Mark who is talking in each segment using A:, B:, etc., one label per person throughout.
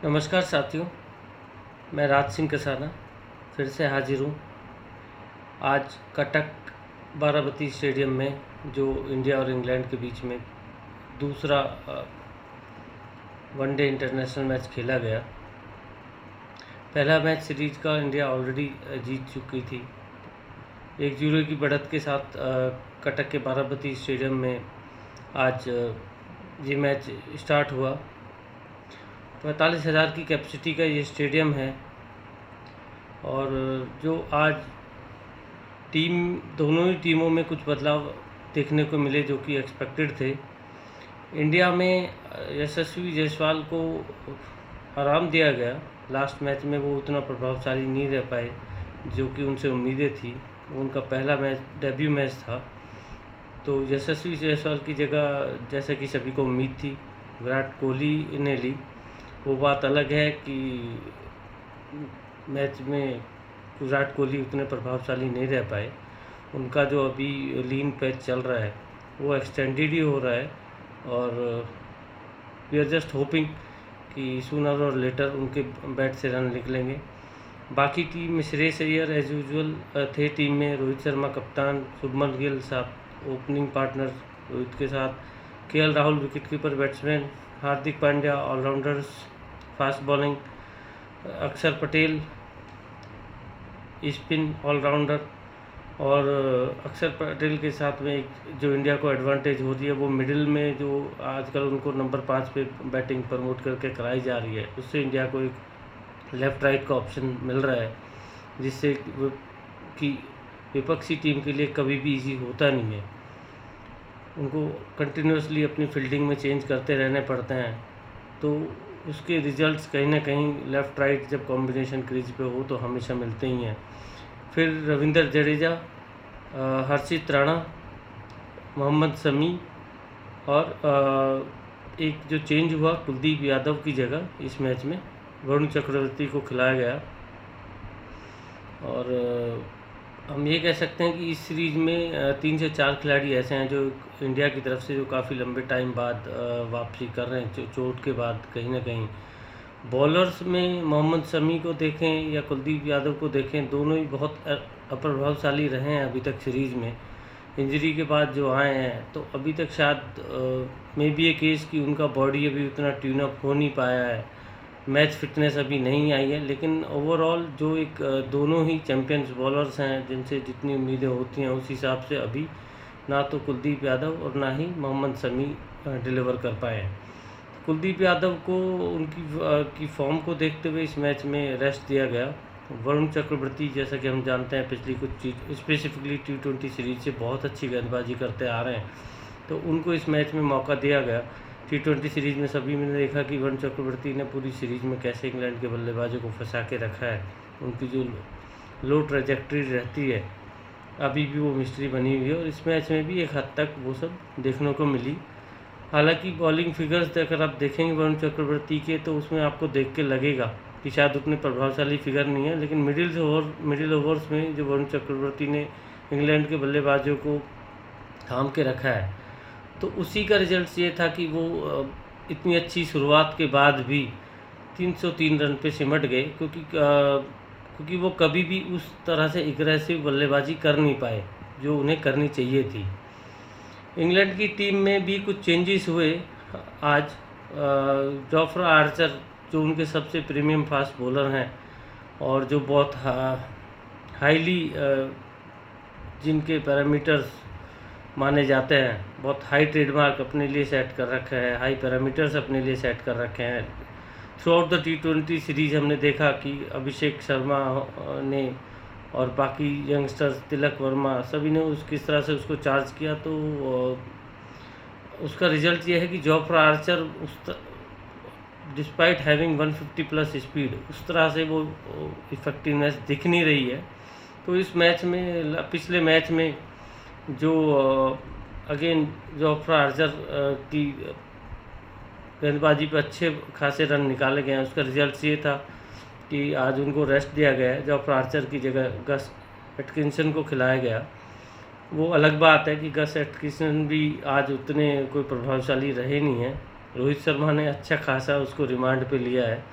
A: नमस्कार साथियों, मैं राज सिंह कसाना फिर से हाजिर हूँ। आज कटक बाराबती स्टेडियम में जो इंडिया और इंग्लैंड के बीच में दूसरा वनडे इंटरनेशनल मैच खेला गया। पहला मैच सीरीज का इंडिया ऑलरेडी जीत चुकी थी। 1-0 की बढ़त के साथ कटक के बाराबती स्टेडियम में आज ये मैच स्टार्ट हुआ। 45,000 की कैपेसिटी का ये स्टेडियम है और जो आज दोनों ही टीमों में कुछ बदलाव देखने को मिले जो कि एक्सपेक्टेड थे। इंडिया में यशस्वी जायसवाल को आराम दिया गया। लास्ट मैच में वो उतना प्रभावशाली नहीं रह पाए जो कि उनसे उम्मीदें थी। उनका पहला मैच डेब्यू मैच था, तो यशस्वी जायसवाल की जगह जैसा कि सभी को उम्मीद थी विराट कोहली ने ली। वो बात अलग है कि मैच में विराट कोहली उतने प्रभावशाली नहीं रह पाए। उनका जो अभी लीन पैच चल रहा है वो एक्सटेंडेड ही हो रहा है और वी आर जस्ट होपिंग कि सूनर और लेटर उनके बैट से रन निकलेंगे। बाकी टीम में श्रेयस अय्यर एज यूजुअल थे टीम में, रोहित शर्मा कप्तान, शुभमन गिल साथ ओपनिंग पार्टनर रोहित के साथ, KL Rahul wicketkeeper batsman, Hardik Pandya allrounders, fast bowling, अक्षर पटेल स्पिन ऑलराउंडर। और अक्षर पटेल के साथ में एक जो इंडिया को एडवांटेज हो रही है वो मिडिल में जो आजकल उनको नंबर 5 पे बैटिंग प्रमोट करके कराई जा रही है, उससे इंडिया को एक लेफ़्ट राइट का ऑप्शन मिल रहा है, जिससे कि विपक्षी टीम के लिए कभी भी इजी होता नहीं है। उनको कंटिन्यूसली अपनी फील्डिंग में चेंज करते रहने पड़ते हैं, तो उसके रिजल्ट्स कहीं ना कहीं लेफ़्ट राइट जब कॉम्बिनेशन क्रीज पे हो तो हमेशा मिलते ही हैं। फिर रविंद्र जडेजा, हर्षित राणा, मोहम्मद शमी और एक जो चेंज हुआ कुलदीप यादव की जगह इस मैच में वरुण चक्रवर्ती को खिलाया गया। और हम ये कह सकते हैं कि इस सीरीज़ में 3 से 4 खिलाड़ी ऐसे हैं जो इंडिया की तरफ से जो काफ़ी लंबे टाइम बाद वापसी कर रहे हैं चोट के बाद। कहीं ना कहीं बॉलर्स में मोहम्मद शमी को देखें या कुलदीप यादव को देखें, दोनों ही बहुत अप्रभावशाली रहे हैं अभी तक सीरीज़ में। इंजरी के बाद जो आए हैं तो अभी तक शायद मे बी ए केस कि उनका बॉडी अभी उतना ट्यून अप हो नहीं पाया है, मैच फिटनेस अभी नहीं आई है। लेकिन ओवरऑल जो एक दोनों ही चैम्पियंस बॉलर्स हैं जिनसे जितनी उम्मीदें होती हैं उस हिसाब से अभी ना तो कुलदीप यादव और ना ही मोहम्मद शमी डिलीवर कर पाए हैं। कुलदीप यादव को उनकी फॉर्म को देखते हुए इस मैच में रेस्ट दिया गया। वरुण चक्रवर्ती जैसा कि हम जानते हैं पिछली कुछ स्पेसिफिकली T20 सीरीज से बहुत अच्छी गेंदबाजी करते आ रहे हैं, तो उनको इस मैच में मौका दिया गया। T20 सीरीज़ में सभी ने देखा कि वरुण चक्रवर्ती ने पूरी सीरीज़ में कैसे इंग्लैंड के बल्लेबाजों को फंसा के रखा है। उनकी जो लो ट्रेजेक्ट्री रहती है अभी भी वो मिस्ट्री बनी हुई है और इस मैच में भी एक हद तक वो सब देखने को मिली। हालांकि बॉलिंग फिगर्स अगर आप देखेंगे वरुण चक्रवर्ती के तो उसमें आपको देख के लगेगा कि शायद उतने प्रभावशाली फिगर नहीं है, लेकिन मिडिल ओवर्स में जो वरुण चक्रवर्ती ने इंग्लैंड के बल्लेबाजों को थाम के रखा है तो उसी का रिजल्ट ये था कि वो इतनी अच्छी शुरुआत के बाद भी 303 रन पे सिमट गए, क्योंकि वो कभी भी उस तरह से एग्रेसिव बल्लेबाजी कर नहीं पाए जो उन्हें करनी चाहिए थी। इंग्लैंड की टीम में भी कुछ चेंजेस हुए आज। जोफ्रा आर्चर जो उनके सबसे प्रीमियम फास्ट बॉलर हैं और जो बहुत हाईली जिनके पैरामीटर्स माने जाते हैं, बहुत हाई ट्रेडमार्क अपने लिए सेट कर रखे हैं, हाई पैरामीटर्स अपने लिए सेट कर रखे हैं। Through out the T20 series हमने देखा कि अभिषेक शर्मा ने और बाकी यंगस्टर्स तिलक वर्मा सभी ने किस तरह से उसको चार्ज किया, तो उसका रिजल्ट ये है कि Jofra Archer despite having 150 plus speed उस तरह से वो इफेक्टिवनेस दिख नहीं रही है। तो इस मैच में पिछले मैच में जो अगेन जोफ्रा आर्चर की गेंदबाजी पर अच्छे खासे रन निकाले गए हैं, उसका रिजल्ट ये था कि आज उनको रेस्ट दिया गया है। जोफ्रा आर्चर की जगह गस एटकिंसन को खिलाया गया। वो अलग बात है कि गस एटकिंसन भी आज उतने कोई प्रभावशाली रहे नहीं हैं। रोहित शर्मा ने अच्छा खासा उसको रिमांड पे लिया है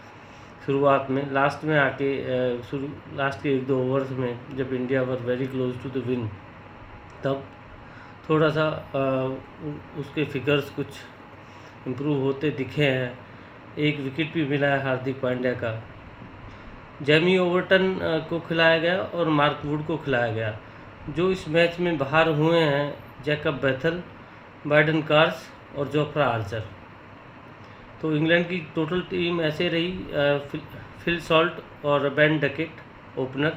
A: शुरुआत में, लास्ट में आके लास्ट के 1-2 ओवर्स में जब India were very close to the win, तब थोड़ा सा उसके फिगर्स कुछ इम्प्रूव होते दिखे हैं। एक विकेट भी मिला है हार्दिक पांड्या का। जेमी ओवर्टन को खिलाया गया और मार्क वुड को खिलाया गया। जो इस मैच में बाहर हुए हैं, जैकब बेथल, बाइडन कार्स और जोफ्रा आर्चर। तो इंग्लैंड की टोटल टीम ऐसे रही: फिल सॉल्ट और Ben Duckett opener,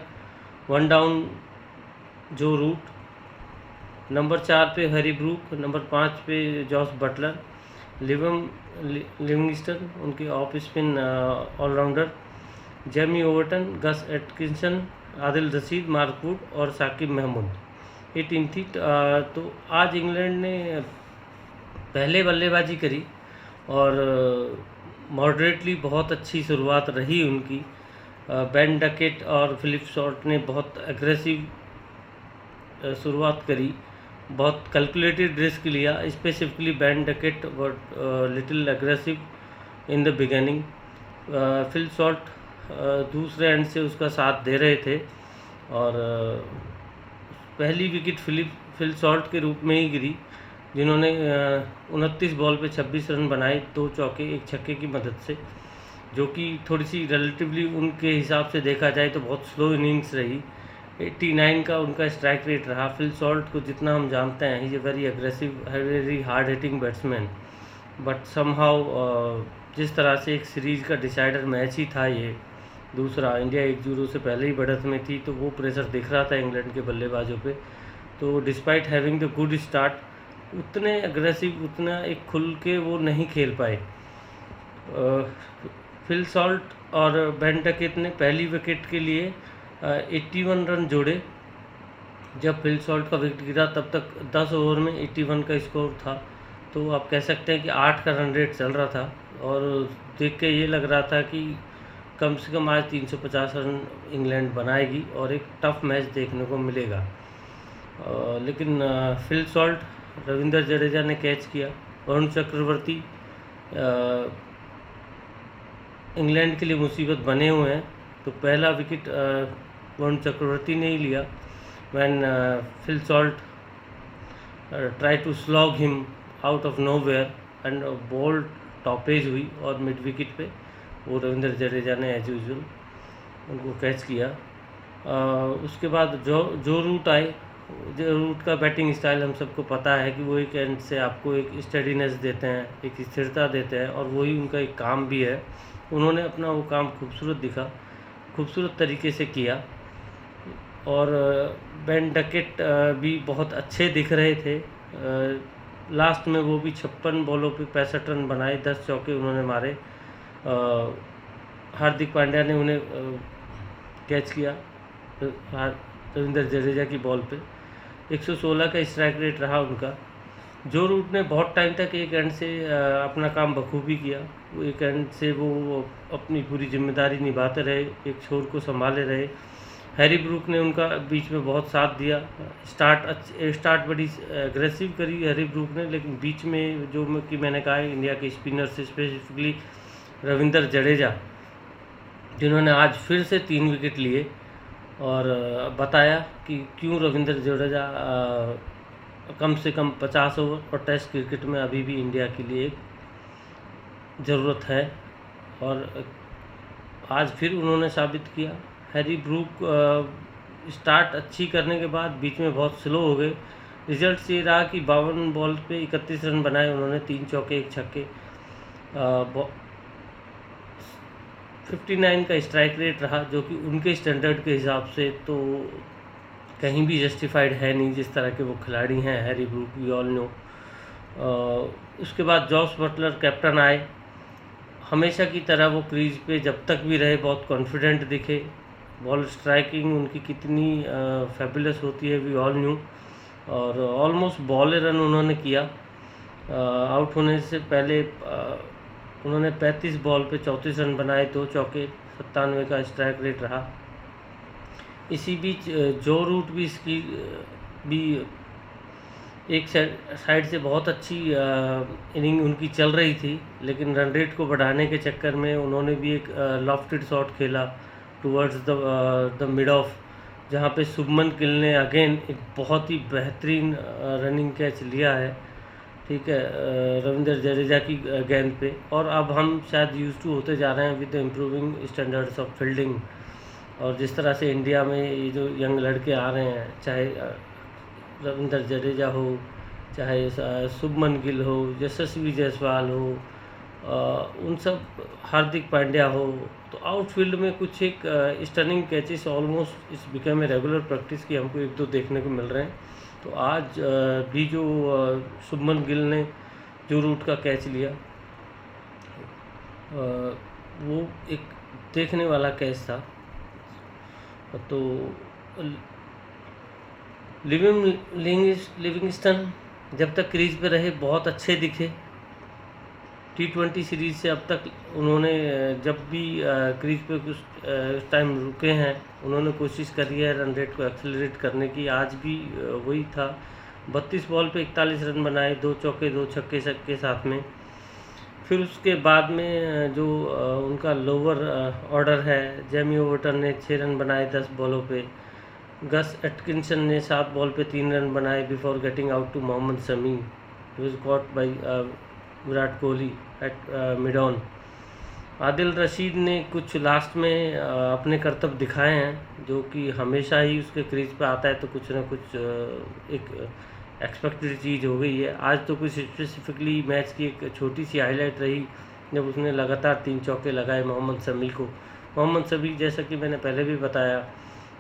A: 1 down Joe Root, number 4 पे हैरी ब्रूक, नंबर 5 पे जॉस बटलर, लिविंगस्टन उनके off spin allrounder, Jamie Overton, Gus Atkinson, Adil Rashid, Mark Wood और साकिब महमूद, ये टीम थी। तो आज इंग्लैंड ने पहले बल्लेबाजी करी और मॉडरेटली बहुत अच्छी शुरुआत रही उनकी। बेन डकेट और फिलिप सॉल्ट ने बहुत एग्रेसिव शुरुआत करी, बहुत कैलकुलेटेड रिस्क लिया। Specifically Ben Duckett were little aggressive in the beginning. Phil Salt दूसरे एंड से उसका साथ दे रहे थे और पहली विकेट फिल सॉल्ट के रूप में ही गिरी, जिन्होंने 29 बॉल पे 26 रन बनाए, 2 चौके 1 छक्के की मदद से, जो कि थोड़ी सी रिलेटिवली उनके हिसाब से देखा जाए तो बहुत स्लो इनिंग्स रही। 89 का उनका स्ट्राइक रेट रहा। फिल सॉल्ट को जितना हम जानते हैं, he is a very aggressive, very hard hitting batsman, but somehow जिस तरह से एक सीरीज़ का डिसाइडर मैच ही था ये, दूसरा इंडिया 1-0 से पहले ही बढ़त में थी, तो वो प्रेशर दिख रहा था इंग्लैंड के बल्लेबाजों पे। तो despite having the good start, उतने एग्रेसिव, उतना एक खुल के वो नहीं खेल पाए। फिल सॉल्ट और बेन डकेट ने पहली विकेट के लिए 81 रन जोड़े। जब फिल सॉल्ट का विकेट गिरा तब तक 10 ओवर में 81 का स्कोर था, तो आप कह सकते हैं कि 8 का रन रेट चल रहा था और देख के ये लग रहा था कि कम से कम आज 350 रन इंग्लैंड बनाएगी और एक टफ मैच देखने को मिलेगा। लेकिन फिल सॉल्ट, रविंद्र जडेजा ने कैच किया, वरुण चक्रवर्ती इंग्लैंड के लिए मुसीबत बने हुए हैं, तो पहला विकेट वरुण चक्रवर्ती ने ही लिया। When Phil Salt try to slog him out of nowhere and ball top edge हुई और मिड विकेट पे वो रविंद्र जडेजा ने एज यूजुअल उनको कैच किया। उसके बाद जो रूट आए, जो रूट का बैटिंग स्टाइल हम सबको पता है कि वो एक एंड से आपको एक स्टेडीनेस देते हैं, एक स्थिरता देते हैं, और वही उनका एक काम भी है। उन्होंने अपना वो काम खूबसूरत तरीके से किया और बेन डकेट भी बहुत अच्छे दिख रहे थे। लास्ट में वो भी 56 बॉलों पे 65 रन बनाए, 10 चौके उन्होंने मारे। हार्दिक पांड्या ने उन्हें कैच किया रविंद्र जडेजा की बॉल पे। 116 का स्ट्राइक रेट रहा उनका। जो रूट ने बहुत टाइम तक एक एंड से अपना काम बखूबी किया, वो एक एंड से वो अपनी पूरी जिम्मेदारी निभाते रहे, एक छोर को संभाले रहे। हैरी ब्रूक ने उनका बीच में बहुत साथ दिया। स्टार्ट बड़ी एग्रेसिव करी हैरी ब्रूक ने, लेकिन बीच में जो कि मैंने कहा इंडिया के स्पिनर से, स्पेसिफिकली रविंद्र जडेजा, जिन्होंने आज फिर से 3 विकेट लिए, और बताया कि क्यों रविंद्र जडेजा कम से कम 50 ओवर और टेस्ट क्रिकेट में अभी भी इंडिया के लिए ज़रूरत है। और आज फिर उन्होंने साबित किया। हैरी ब्रूक स्टार्ट अच्छी करने के बाद बीच में बहुत स्लो हो गए। रिजल्ट ये रहा कि 52 बॉल पे 31 रन बनाए उन्होंने, 3 चौके 1 छक्के। 59 का स्ट्राइक रेट रहा, जो कि उनके स्टैंडर्ड के हिसाब से तो कहीं भी जस्टिफाइड है नहीं, जिस तरह के वो खिलाड़ी हैं Harry Brook, we all know. उसके बाद जॉस बटलर कैप्टन आए। हमेशा की तरह वो क्रीज पे जब तक भी रहे बहुत कॉन्फिडेंट दिखे। बॉल स्ट्राइकिंग उनकी कितनी फैबुलस होती है वी ऑल न्यू, और ऑलमोस्ट बॉल रन उन्होंने किया। आउट होने से पहले उन्होंने 35 बॉल पे 34 रन बनाए, 2 चौके, 97 का स्ट्राइक रेट रहा। इसी बीच जो रूट भी इसकी भी एक साइड से बहुत अच्छी इनिंग उनकी चल रही थी, लेकिन रन रेट को बढ़ाने के चक्कर में उन्होंने भी एक लॉफ्टेड शॉट खेला टुवर्ड्स द मिड ऑफ, जहाँ पे शुभमन गिल ने अगेन एक बहुत ही बेहतरीन रनिंग कैच लिया है, ठीक है, रविंद्र जडेजा की गेंद पे। और अब हम शायद यूज टू होते जा रहे हैं with improving standards of fielding. और जिस तरह से इंडिया में ये जो यंग लड़के आ रहे हैं, चाहे रविंद्र जडेजा हो, चाहे शुभमन गिल हो, यशस्वी जायसवाल हो, उन सब, हार्दिक पांड्या हो, तो आउटफील्ड में कुछ एक स्टनिंग कैचेस ऑलमोस्ट इस बिकम ए रेगुलर प्रैक्टिस की हमको एक दो देखने को मिल रहे हैं। तो आज भी जो शुभमन गिल ने जो रूट का कैच लिया, वो एक देखने वाला कैच था। तो लिविंगस्टन जब तक क्रीज पे रहे बहुत अच्छे दिखे। T20 सीरीज़ से अब तक उन्होंने जब भी क्रीज पे कुछ टाइम रुके हैं, उन्होंने कोशिश करी है रन रेट को एक्सेलरेट करने की। आज भी वही था, 32 बॉल पे 41 रन बनाए, 2 चौके 2 छक्के के साथ में। फिर उसके बाद में जो उनका लोअर ऑर्डर है, जेमी ओवर्टन ने 6 रन बनाए 10 बॉलों पे। गस एटकिंसन ने 7 बॉल पे 3 रन बनाए before getting out to Mohammed Shami, he was caught by Virat Kohli at mid on. Adil Rashid ने कुछ लास्ट में अपने करतब दिखाए हैं, जो कि हमेशा ही उसके क्रीज पे आता है तो कुछ ना कुछ एक एक्सपेक्टेड चीज़ हो गई है। आज तो कुछ स्पेसिफिकली मैच की एक छोटी सी हाईलाइट रही जब उसने लगातार 3 चौके लगाए मोहम्मद शमी को। मोहम्मद शमी, जैसा कि मैंने पहले भी बताया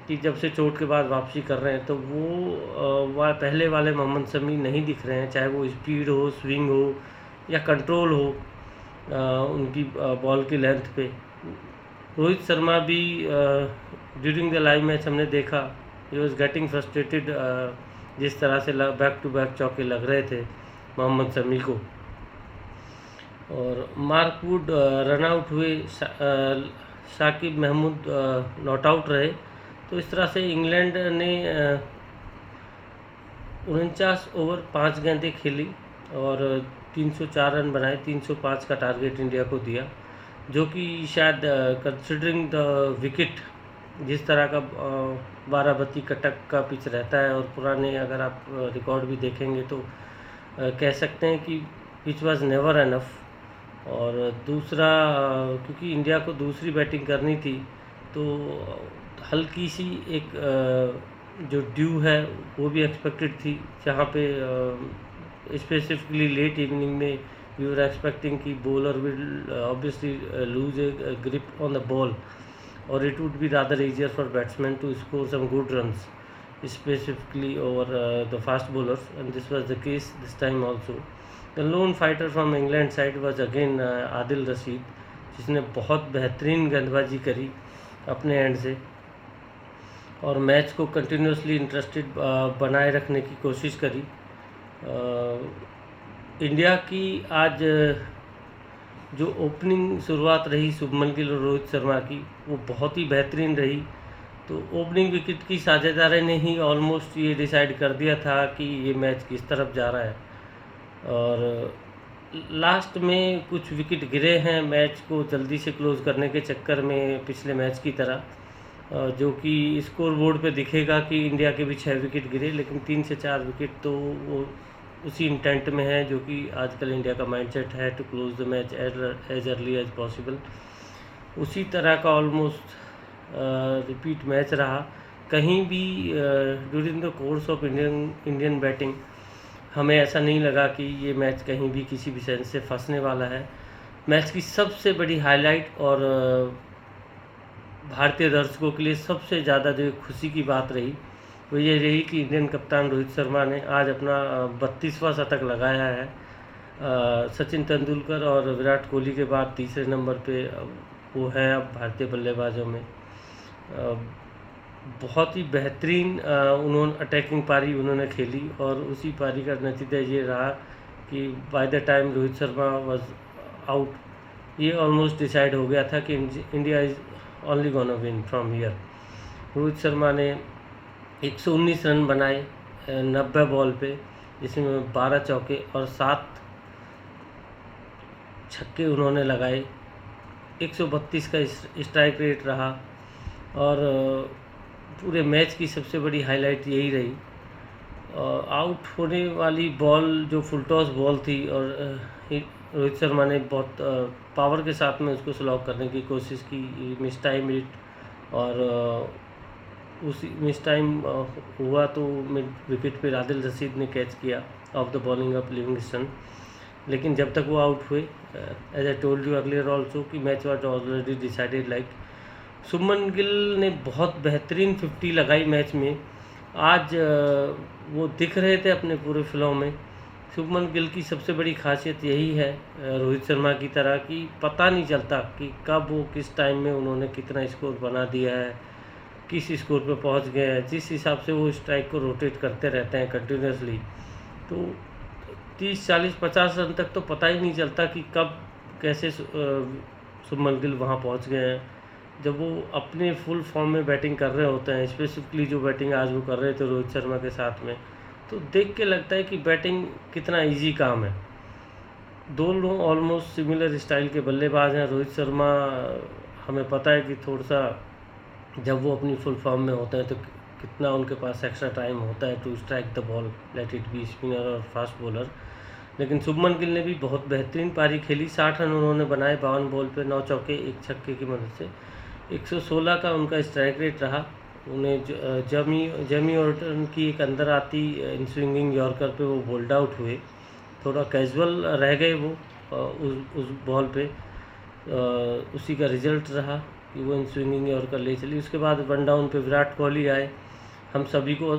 A: कि जब से चोट के बाद वापसी कर रहे हैं, तो वो पहले वाले मोहम्मद शमी नहीं दिख रहे हैं, चाहे वो स्पीड हो, स्विंग हो या कंट्रोल हो उनकी बॉल की लेंथ पे। रोहित शर्मा भी ड्यूरिंग द लाइव मैच हमने देखा, ही वॉज गेटिंग फ्रस्ट्रेटेड, जिस तरह से बैक टू बैक चौके लग रहे थे मोहम्मद शमी को। और मार्क वुड रन आउट हुए, शाकिब महमूद नॉट आउट रहे। तो इस तरह से इंग्लैंड ने 49 ओवर 5 गेंदें खेली और 304 रन बनाए। 305 का टारगेट इंडिया को दिया, जो कि शायद कंसिडरिंग द विकेट, जिस तरह का बाराबती कटक का पिच रहता है, और पुराने अगर आप रिकॉर्ड भी देखेंगे तो कह सकते हैं कि पिच वाज नेवर एनफ। और दूसरा, क्योंकि इंडिया को दूसरी बैटिंग करनी थी, तो हल्की सी एक जो ड्यू है वो भी एक्सपेक्टेड थी, जहाँ पे स्पेसिफिकली लेट इवनिंग में वी वर एक्सपेक्टिंग कि bowler will obviously lose a grip on the ball, और it would be rather easier for batsmen to score some good runs, specifically over the fast bowlers, and this was the case this time also. The lone fighter from England side was again Adil Rashid, जिसने बहुत बेहतरीन गेंदबाजी करी अपने and से और match को continuously interested बनाए रखने की कोशिश करी। इंडिया की आज जो ओपनिंग शुरुआत रही शुभमन गिल और रोहित शर्मा की, वो बहुत ही बेहतरीन रही। तो ओपनिंग विकेट की साझेदारी ने ही ऑलमोस्ट ये डिसाइड कर दिया था कि ये मैच किस तरफ जा रहा है। और लास्ट में कुछ विकेट गिरे हैं मैच को जल्दी से क्लोज करने के चक्कर में, पिछले मैच की तरह, जो कि स्कोर बोर्ड पे दिखेगा कि इंडिया के भी 6 विकेट गिरे, लेकिन 3 से 4 विकेट तो वो उसी इंटेंट में है जो कि आजकल इंडिया का माइंडसेट है, to close the match as early as possible. उसी तरह का ऑलमोस्ट रिपीट मैच रहा। कहीं भी during the course of Indian batting हमें ऐसा नहीं लगा कि ये मैच कहीं भी किसी भी सेंस से फंसने वाला है। मैच की सबसे बड़ी हाईलाइट और भारतीय दर्शकों के लिए सबसे ज़्यादा जो खुशी की बात रही वो ये रही कि इंडियन कप्तान रोहित शर्मा ने आज अपना 32वां शतक लगाया है। सचिन तेंदुलकर और विराट कोहली के बाद तीसरे नंबर पे वो हैं अब भारतीय बल्लेबाजों में। बहुत ही बेहतरीन उन्होंने अटैकिंग पारी उन्होंने खेली, और उसी पारी का नतीजा ये रहा कि by the time Rohit Sharma was out, ये ऑलमोस्ट डिसाइड हो गया था कि India is only gonna win from here. Rohit Sharma ने 119 रन बनाए 90 बॉल पे, जिसमें 12 चौके और 7 छक्के उन्होंने लगाए। 132 का स्ट्राइक रेट रहा और पूरे मैच की सबसे बड़ी हाईलाइट यही रही। आउट होने वाली बॉल जो फुल टॉस बॉल थी और रोहित शर्मा ने बहुत पावर के साथ में उसको स्लॉग करने की कोशिश की, मिस टाइम इट और उसी मिस टाइम हुआ तो मिड विकेट पे आदिल रशीद ने कैच किया off the bowling of Livingstone. लेकिन जब तक वो आउट हुए, as I told you earlier also कि match was already decided. Like Shubman Gill ने बहुत बेहतरीन 50 लगाई मैच में। आज वो दिख रहे थे अपने पूरे फ्लो में। शुभमन गिल की सबसे बड़ी खासियत यही है, रोहित शर्मा की तरह, कि पता नहीं चलता कि कब वो किस टाइम में उन्होंने कितना स्कोर बना दिया है, किस स्कोर पे पहुंच गए हैं। जिस हिसाब से वो स्ट्राइक को रोटेट करते रहते हैं कंटिन्यूसली, तो 30, 40, 50 रन तक तो पता ही नहीं चलता कि कब कैसे शुभमन गिल वहाँ पहुँच गए हैं। जब वो अपने फुल फॉर्म में बैटिंग कर रहे होते हैं, स्पेसिफिकली जो बैटिंग आज वो कर रहे थे रोहित शर्मा के साथ में, तो देख के लगता है कि बैटिंग कितना इजी काम है। दोनों ऑलमोस्ट सिमिलर स्टाइल के बल्लेबाज हैं। रोहित शर्मा हमें पता है कि थोड़ा सा जब वो अपनी फुल फॉर्म में होते हैं तो कितना उनके पास एक्स्ट्रा टाइम होता है to strike the ball, let it be spinner और फास्ट बॉलर। लेकिन शुभमन गिल ने भी बहुत बेहतरीन पारी खेली। 60 रन उन्होंने बनाए 52 बॉल पे, 9 चौके 1 छक्के की मदद से। 116 का उनका स्ट्राइक रेट रहा। उन्हें जेमी ऑर्टन की एक अंदर आती इन स्विंगिंग यॉर्कर पे वो बोल्ड आउट हुए। थोड़ा कैजुअल रह गए वो उस बॉल पे। उसी का रिजल्ट रहा कि वो इन स्विंगिंग यॉर्कर ले चली। उसके बाद वन डाउन पे विराट कोहली आए। हम सभी को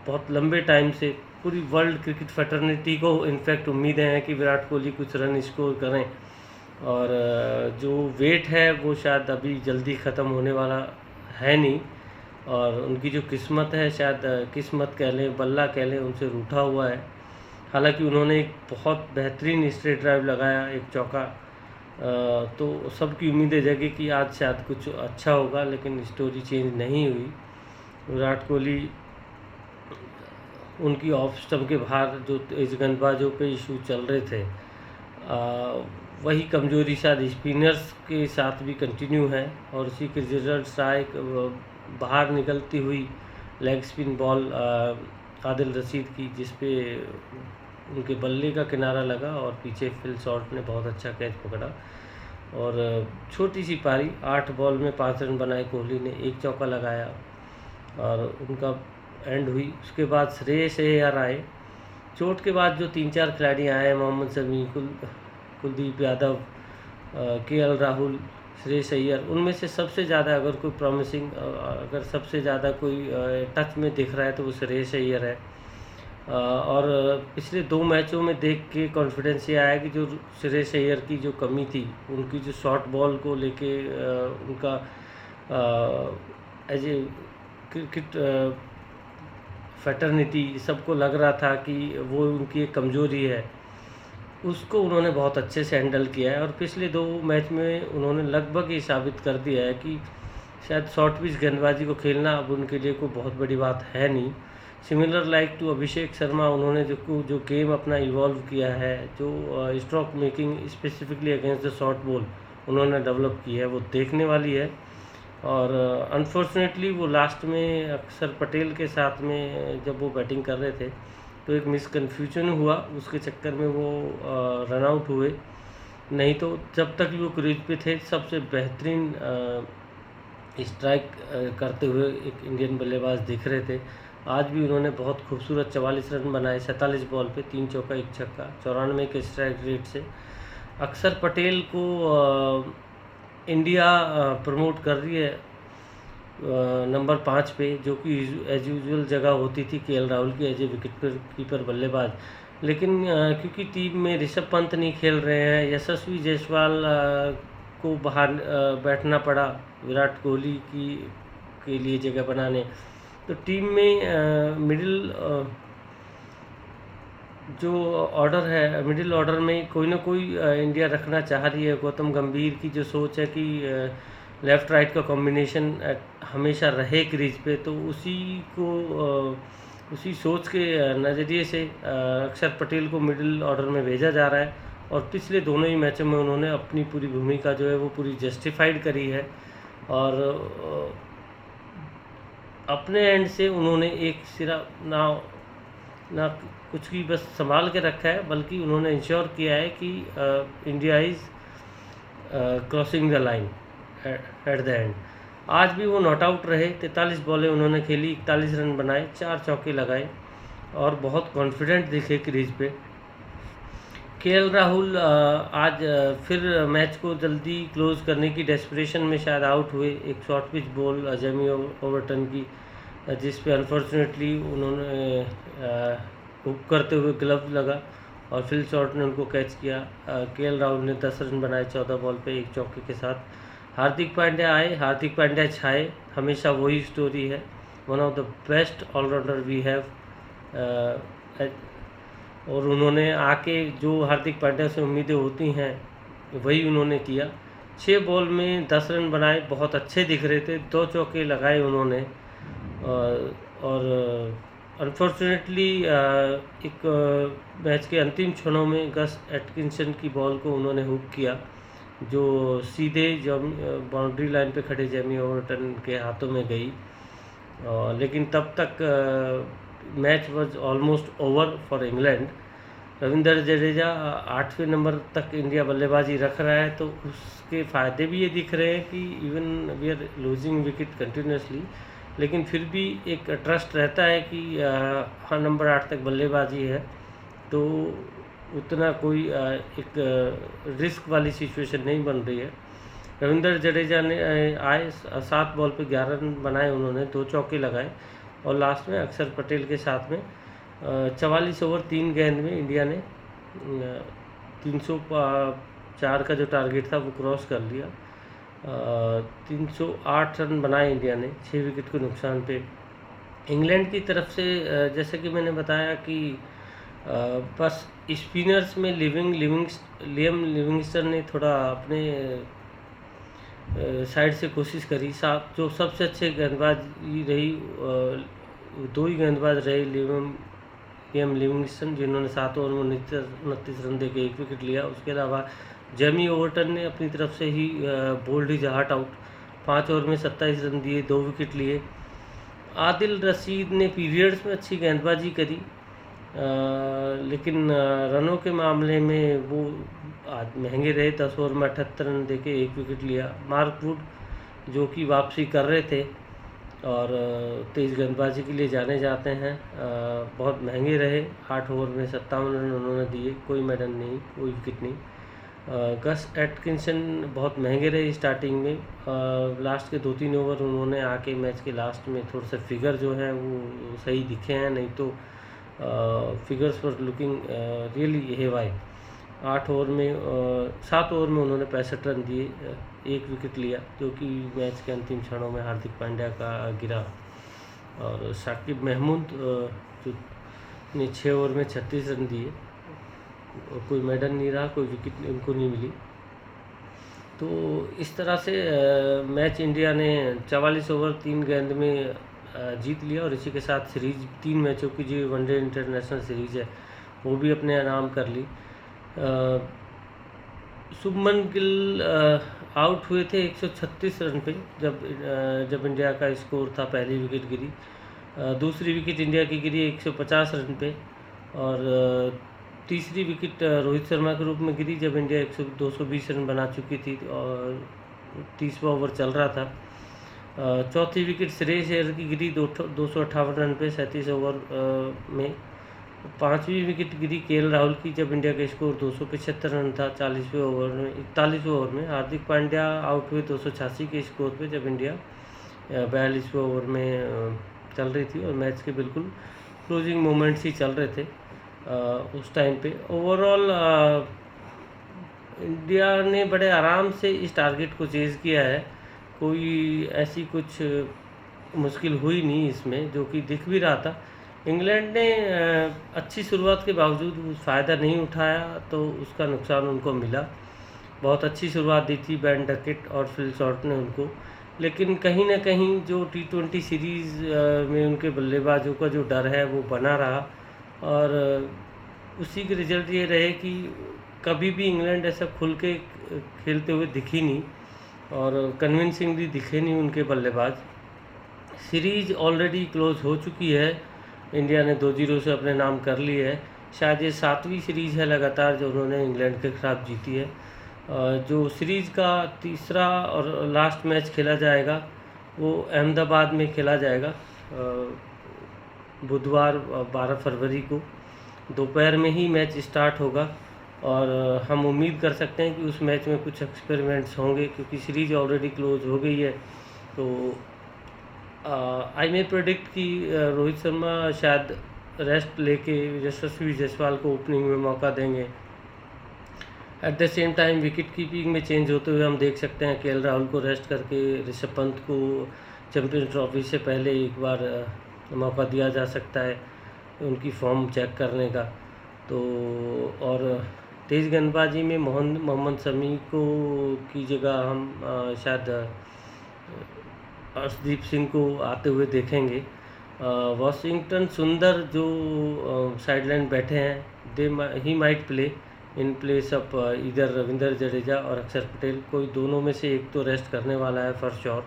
A: बहुत लंबे टाइम से, पूरी वर्ल्ड क्रिकेट फैटर्निटी को इनफैक्ट उम्मीदें हैं कि विराट कोहली कुछ रन स्कोर करें, और जो वेट है वो शायद अभी जल्दी ख़त्म होने वाला है नहीं, और उनकी जो किस्मत है, शायद किस्मत कह लें, बल्ला कह लें, उनसे रूठा हुआ है। हालांकि उन्होंने एक बहुत बेहतरीन स्ट्रेट ड्राइव लगाया, एक चौका, तो सबकी उम्मीदें जगी कि आज शायद कुछ अच्छा होगा, लेकिन स्टोरी चेंज नहीं हुई। विराट कोहली उनकी ऑफ स्टंप के बाहर जो तेज गेंदबाजों पे इशू चल रहे थे, वही कमजोरी शायद स्पिनर्स के साथ भी कंटिन्यू है, और उसी के रिजल्ट आए। बाहर निकलती हुई leg spin ball Adil Rashid की, जिस पे उनके बल्ले का किनारा लगा और पीछे फिल शॉर्ट ने बहुत अच्छा कैच पकड़ा। और छोटी सी पारी, 8 बॉल में 5 रन बनाए कोहली ने, 1 चौका लगाया और उनका एंड हुई। उसके बाद श्रेयस अय्यर आए। चोट के बाद जो 3-4 खिलाड़ी आए, मोहम्मद शमी, कुलदीप यादव, केएल राहुल, श्रेयस अय्यर, उनमें से सबसे ज़्यादा अगर कोई प्रॉमिसिंग, अगर सबसे ज़्यादा कोई टच में दिख रहा है तो वो श्रेयस अय्यर है। और पिछले 2 मैचों में देख के कॉन्फिडेंस ये आया कि जो श्रेयस अय्यर की जो कमी थी, उनकी जो शॉर्ट बॉल को लेके उनका एज ए क्रिकेट फैटर्निटी सबको लग रहा था कि वो उनकी एक कमज़ोरी है, उसको उन्होंने बहुत अच्छे से हैंडल किया है। और पिछले 2 मैच में उन्होंने लगभग ये साबित कर दिया है कि शायद शॉर्ट पिच गेंदबाजी को खेलना अब उनके लिए कोई बहुत बड़ी बात है नहीं। Similar like to Abhishek Sharma, उन्होंने जो गेम अपना इवॉल्व किया है, जो stroke making specifically against the short ball उन्होंने डेवलप की है, वो देखने वाली है। और अनफॉर्चुनेटली वो लास्ट में अक्षर पटेल के साथ में जब वो बैटिंग कर रहे थे तो एक मिसकन्फ्यूजन हुआ, उसके चक्कर में वो रन आउट हुए। नहीं तो जब तक वो क्रीज पे थे सबसे बेहतरीन स्ट्राइक करते हुए एक इंडियन बल्लेबाज दिख रहे थे। आज भी उन्होंने बहुत खूबसूरत 44 रन बनाए 47 बॉल पे, 3 चौका 1 छक्का, 94 के स्ट्राइक रेट से। अक्षर पटेल को इंडिया प्रमोट कर रही है नंबर 5 पे, जो कि एज यूजुअल जगह होती थी केएल राहुल की एज ए विकेट कीपर बल्लेबाज। लेकिन क्योंकि टीम में ऋषभ पंत नहीं खेल रहे हैं, यशस्वी जायसवाल को बाहर बैठना पड़ा विराट कोहली के लिए जगह बनाने, तो टीम में मिडिल जो ऑर्डर है, मिडिल ऑर्डर में कोई ना कोई इंडिया रखना चाह रही है। गौतम गंभीर की जो सोच है कि लेफ़्ट राइट का कॉम्बिनेशन हमेशा रहे क्रीज पे, तो उसी को उसी सोच के नज़रिए से अक्षर पटेल को मिडिल ऑर्डर में भेजा जा रहा है, और पिछले दोनों ही मैचों में उन्होंने अपनी पूरी भूमिका जो है वो पूरी जस्टिफाइड करी है, और अपने एंड से उन्होंने एक सिरा ना कुछ भी बस संभाल के रखा है, बल्कि उन्होंने इंश्योर किया है कि India is crossing the line at the end. आज भी वो नॉट आउट रहे, 43 बॉलें उन्होंने खेली, 41 रन बनाए, 4 चौके लगाए और बहुत कॉन्फिडेंट दिखे क्रीज पे। केएल राहुल आज फिर मैच को जल्दी क्लोज करने की डेस्परेशन में शायद आउट हुए। एक short pitch ball Jamie Overton की, जिस पे अनफॉर्चुनेटली उन्होंने हुक करते हुए ग्लव लगा और फिल शॉट ने उनको कैच किया। केएल राहुल ने 10 रन बनाए 14 बॉल पे, एक चौके के साथ। हार्दिक पांड्या आए, हार्दिक पांड्या छाए, हमेशा वही स्टोरी है। One of the best allrounder we have, और उन्होंने आके जो हार्दिक पांड्या से उम्मीदें होती हैं वही उन्होंने किया। 6 बॉल में 10 रन बनाए, बहुत अच्छे दिख रहे थे, 2 चौके लगाए उन्होंने। और अनफॉर्चुनेटली एक मैच के अंतिम क्षणों में गस एटकिंसन की बॉल को उन्होंने हुक किया, जो सीधे बाउंड्री लाइन पे खड़े जेमी ओवरटन के हाथों में गई। लेकिन तब तक match was almost over for England. Ravindra Jadeja 8वें नंबर तक इंडिया बल्लेबाजी रख रहा है, तो उसके फ़ायदे भी ये दिख रहे हैं कि even we are losing wicket continuously, लेकिन फिर भी एक ट्रस्ट रहता है कि हाँ नंबर 8 तक बल्लेबाजी है, तो उतना कोई एक रिस्क वाली सिचुएशन नहीं बन रही है। रविंद्र जडेजा ने आए 7 बॉल पे 11 रन बनाए उन्होंने, 2 चौके लगाए, और लास्ट में अक्षर पटेल के साथ में 44 ओवर 3 गेंद में इंडिया ने 304 का जो टारगेट था वो क्रॉस कर लिया। 308 रन बनाए इंडिया ने 6 विकेट के नुकसान पे। इंग्लैंड की तरफ से जैसे कि मैंने बताया कि बस स्पिनर्स में लियम लिविंगस्टन ने थोड़ा अपने साइड से कोशिश करी। जो सबसे अच्छे गेंदबाज रही, 2 ही गेंदबाज रहे, लियम लिविंगस्टन, जिन्होंने 7 ओवर में 29 रन देके 1 विकेट लिया। उसके अलावा जेमी ओवरटन ने अपनी तरफ से ही bowled his heart out, 5 over में 27 रन दिए, 2 विकेट लिए। आदिल रशीद ने पीरियड्स में अच्छी गेंदबाजी करी, लेकिन रनों के मामले में वो आज महंगे रहे, 10 ओवर में 78 रन देके 1 विकेट लिया। मार्क वुड जो कि वापसी कर रहे थे और तेज़ गेंदबाजी के लिए जाने जाते हैं, बहुत महंगे रहे, 8 ओवर में 57 रन उन्होंने दिए, कोई मेडल नहीं, कोई विकेट नहीं। गस एटकिंसन बहुत महंगे रहे स्टार्टिंग में, लास्ट के 2-3 ओवर उन्होंने आके मैच के लास्ट में थोड़ा सा फिगर जो है वो सही दिखे हैं, नहीं तो फिगर्स पर लुकिंग रियली हेवाई। 7 ओवर में उन्होंने 65 रन दिए, 1 विकेट लिया, जो कि मैच के अंतिम क्षणों में हार्दिक पांड्या का गिरा। और शाकिब महमूद जो ने 6 ओवर में 36 रन दिए, कोई मेडल नहीं रहा, कोई विकेट उनको नहीं मिली। तो इस तरह से मैच इंडिया ने 44 ओवर 3 गेंद में जीत लिया, और इसी के साथ सीरीज 3 मैचों की जो वनडे इंटरनेशनल सीरीज है वो भी अपने नाम कर ली। शुभमन गिल आउट हुए थे 136 रन पे, जब इंडिया का स्कोर था, पहली विकेट गिरी। दूसरी विकेट इंडिया की गिरी 150 रन पे, और तीसरी विकेट रोहित शर्मा के रूप में गिरी जब इंडिया 220 रन बना चुकी थी और 30वां ओवर चल रहा था। चौथी विकेट श्रेयस अय्यर की गिरी 258 रन पे 37 ओवर में। 5वीं विकेट गिरी केएल राहुल की जब इंडिया का स्कोर 275 रन था 41वें ओवर में। 41वें ओवर में हार्दिक पांड्या आउट हुए 286 के स्कोर पे जब इंडिया 42वें ओवर में चल रही थी, और मैच के बिल्कुल क्लोजिंग मोमेंट्स ही चल रहे थे उस टाइम पे। ओवरऑल इंडिया ने बड़े आराम से इस टारगेट को चेज़ किया है, कोई ऐसी कुछ मुश्किल हुई नहीं इसमें, जो कि दिख भी रहा था। इंग्लैंड ने अच्छी शुरुआत के बावजूद फ़ायदा नहीं उठाया, तो उसका नुकसान उनको मिला। बहुत अच्छी शुरुआत दी थी बेन डकेट और फिल शॉर्ट ने उनको, लेकिन कहीं न कहीं जो T20 सीरीज़ में उनके बल्लेबाजों का जो डर है वो बना रहा, और उसी के रिज़ल्ट ये रहे कि कभी भी इंग्लैंड ऐसा खुल के खेलते हुए दिखी नहीं, और कन्विंसिंगली दिखे नहीं उनके बल्लेबाज। सीरीज़ ऑलरेडी क्लोज़ हो चुकी है, इंडिया ने 2-0 से अपने नाम कर ली है। शायद ये 7वीं सीरीज़ है लगातार जो उन्होंने इंग्लैंड के खिलाफ जीती है। जो सीरीज़ का तीसरा और लास्ट मैच खेला जाएगा वो अहमदाबाद में खेला जाएगा बुधवार 12 फरवरी को दोपहर में ही मैच स्टार्ट होगा, और हम उम्मीद कर सकते हैं कि उस मैच में कुछ एक्सपेरिमेंट्स होंगे, क्योंकि सीरीज़ ऑलरेडी क्लोज हो गई है। तो आई मे प्रेडिक्ट कि रोहित शर्मा शायद रेस्ट लेके यशस्वी जायसवाल को ओपनिंग में मौका देंगे। At the same time wicket keeping में चेंज होते हुए हम देख सकते हैं केएल राहुल को रेस्ट करके ऋषभ पंत को चैंपियंस ट्रॉफी से पहले एक बार मौका दिया जा सकता है उनकी फॉर्म चेक करने का। तो और तेज़ गेंदबाजी में मोहम्मद शमी को की जगह हम शायद अर्शदीप सिंह को आते हुए देखेंगे। वॉशिंगटन सुंदर जो साइडलाइन बैठे हैं, he might play in place of इधर रविंद्र जडेजा और अक्षर पटेल, कोई दोनों में से एक तो रेस्ट करने वाला है फॉर श्योर।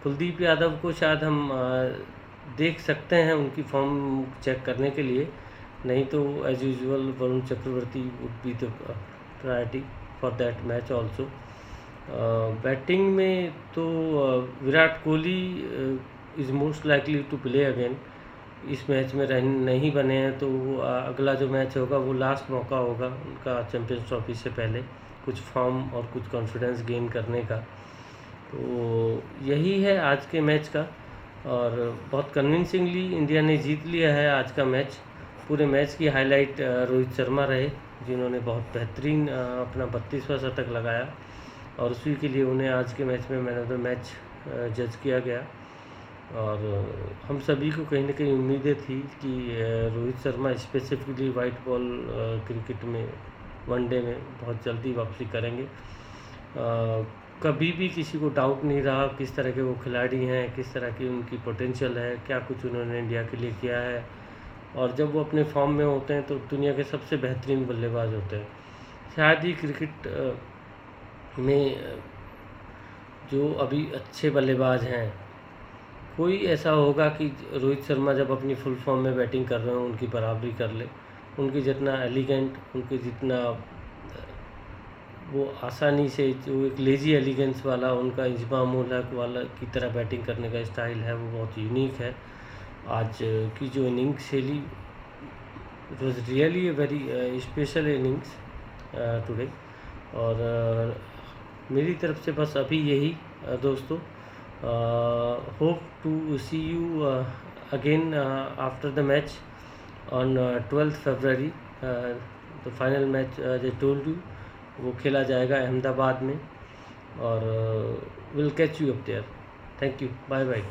A: कुलदीप यादव को शायद हम देख सकते हैं उनकी फॉर्म चेक करने के लिए, नहीं तो as usual Varun Chakravarthy would be the priority for that match also. Batting में तो Virat Kohli is most likely to play again. इस मैच में नहीं बने हैं तो अगला जो मैच होगा वो लास्ट मौका होगा उनका चैंपियंस ट्रॉफी से पहले कुछ फॉर्म और कुछ कॉन्फिडेंस गेन करने का। तो यही है आज के मैच का, और बहुत कन्विंसिंगली इंडिया ने जीत लिया है आज का मैच। पूरे मैच की हाईलाइट रोहित शर्मा रहे, जिन्होंने बहुत बेहतरीन अपना 32वां शतक लगाया, और उसी के लिए उन्हें आज के मैच में मैन ऑफ द मैच जज किया गया। और हम सभी को कहीं ना कहीं उम्मीदें थी कि Rohit Sharma specifically white ball cricket में वनडे में बहुत जल्दी वापसी करेंगे। कभी भी किसी को डाउट नहीं रहा किस तरह के वो खिलाड़ी हैं, किस तरह की उनकी पोटेंशियल है, क्या कुछ उन्होंने इंडिया के लिए किया है, और जब वो अपने फॉर्म में होते हैं तो दुनिया के सबसे बेहतरीन बल्लेबाज होते हैं। शायद ही क्रिकेट में जो अभी अच्छे बल्लेबाज हैं कोई ऐसा होगा कि रोहित शर्मा जब अपनी फुल फॉर्म में बैटिंग कर रहे हो उनकी बराबरी कर ले। उनके जितना एलिगेंट, उनके जितना वो आसानी से जो एक लेजी एलिगेंस वाला उनका इंजमाम उल-हक वाला की तरह बैटिंग करने का स्टाइल है वो बहुत यूनिक है। आज की जो इनिंग्स खेली it was really a very special innings today. और मेरी तरफ से बस अभी यही दोस्तों। Hope to see you again after the match on 12th February. The final match as I told you वो खेला जाएगा अहमदाबाद में, और will catch you up there. Thank you, bye bye.